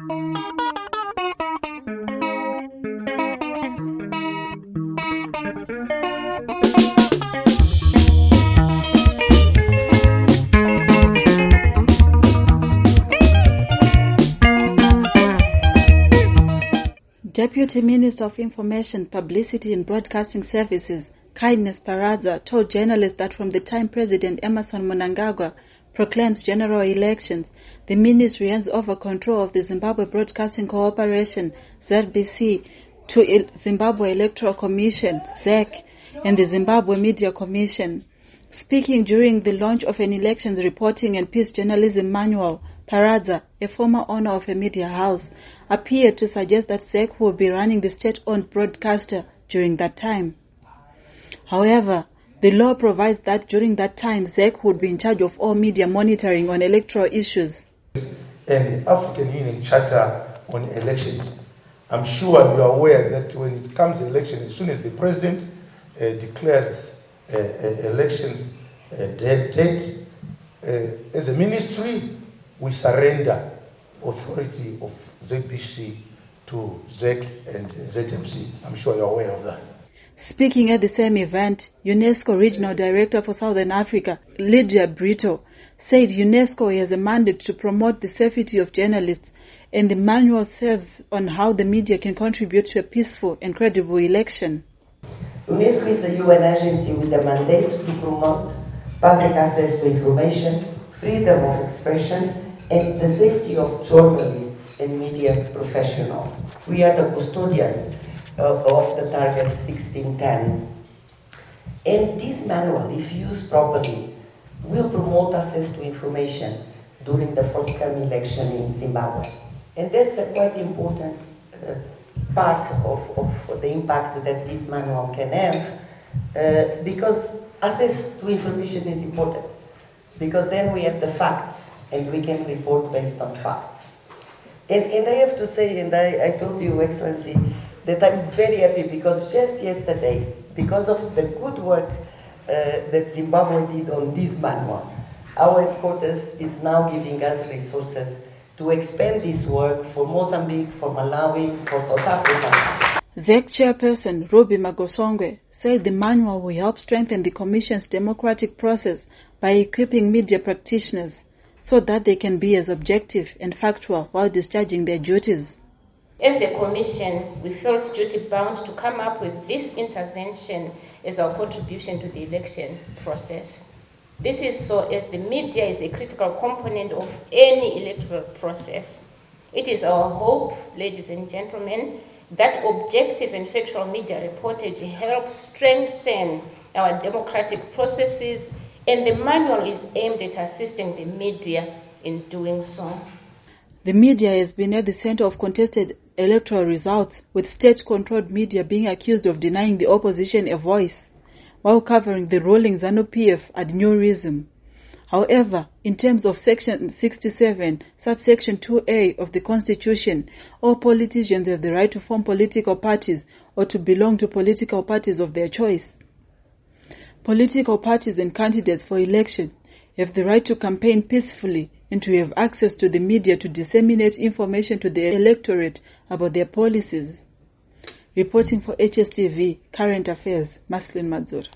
Deputy Minister of Information, Publicity and Broadcasting Services, Kindness Paradza, told journalists that from the time President Emmerson Mnangagwa proclaimed general elections, the ministry hands over control of the Zimbabwe Broadcasting Corporation, ZBC, to Zimbabwe Electoral Commission, ZEC, and the Zimbabwe Media Commission. Speaking during the launch of an elections reporting and peace journalism manual, Paradza, a former owner of a media house, appeared to suggest that ZEC will be running the state-owned broadcaster during that time. However, the law provides that during that time, ZEC would be in charge of all media monitoring on electoral issues. And the African Union Charter on elections. I'm sure you are aware that when it comes to election, as soon as the president declares elections date, as a ministry, we surrender authority of ZBC to ZEC and ZMC. I'm sure you're aware of that. Speaking at the same event, UNESCO Regional Director for Southern Africa, Lydia Brito, said UNESCO has a mandate to promote the safety of journalists, and the manual serves on how the media can contribute to a peaceful and credible election. UNESCO is a UN agency with a mandate to promote public access to information, freedom of expression, and the safety of journalists and media professionals. We are the custodians of the target 1610. And this manual, if used properly, will promote access to information during the forthcoming election in Zimbabwe. And that's a quite important part of the impact that this manual can have, because access to information is important, because then we have the facts and we can report based on facts. And I have to say, and I told you, Excellency, that I'm very happy because just yesterday, because of the good work that Zimbabwe did on this manual, our headquarters is now giving us resources to expand this work for Mozambique, for Malawi, for South Africa. ZEC chairperson Ruby Magosongwe said the manual will help strengthen the Commission's democratic process by equipping media practitioners so that they can be as objective and factual while discharging their duties. As a Commission, we felt duty-bound to come up with this intervention as our contribution to the election process. This is so as the media is a critical component of any electoral process. It is our hope, ladies and gentlemen, that objective and factual media reportage helps strengthen our democratic processes, and the manual is aimed at assisting the media in doing so. The media has been at the center of contested electoral results, with state-controlled media being accused of denying the opposition a voice, while covering the ruling ZANU-PF aneurysm. However, in terms of Section 67, subsection 2A of the Constitution, all politicians have the right to form political parties or to belong to political parties of their choice. Political parties and candidates for election have the right to campaign peacefully and to have access to the media to disseminate information to the electorate about their policies. Reporting for HSTV Current Affairs, Maslin Madzura.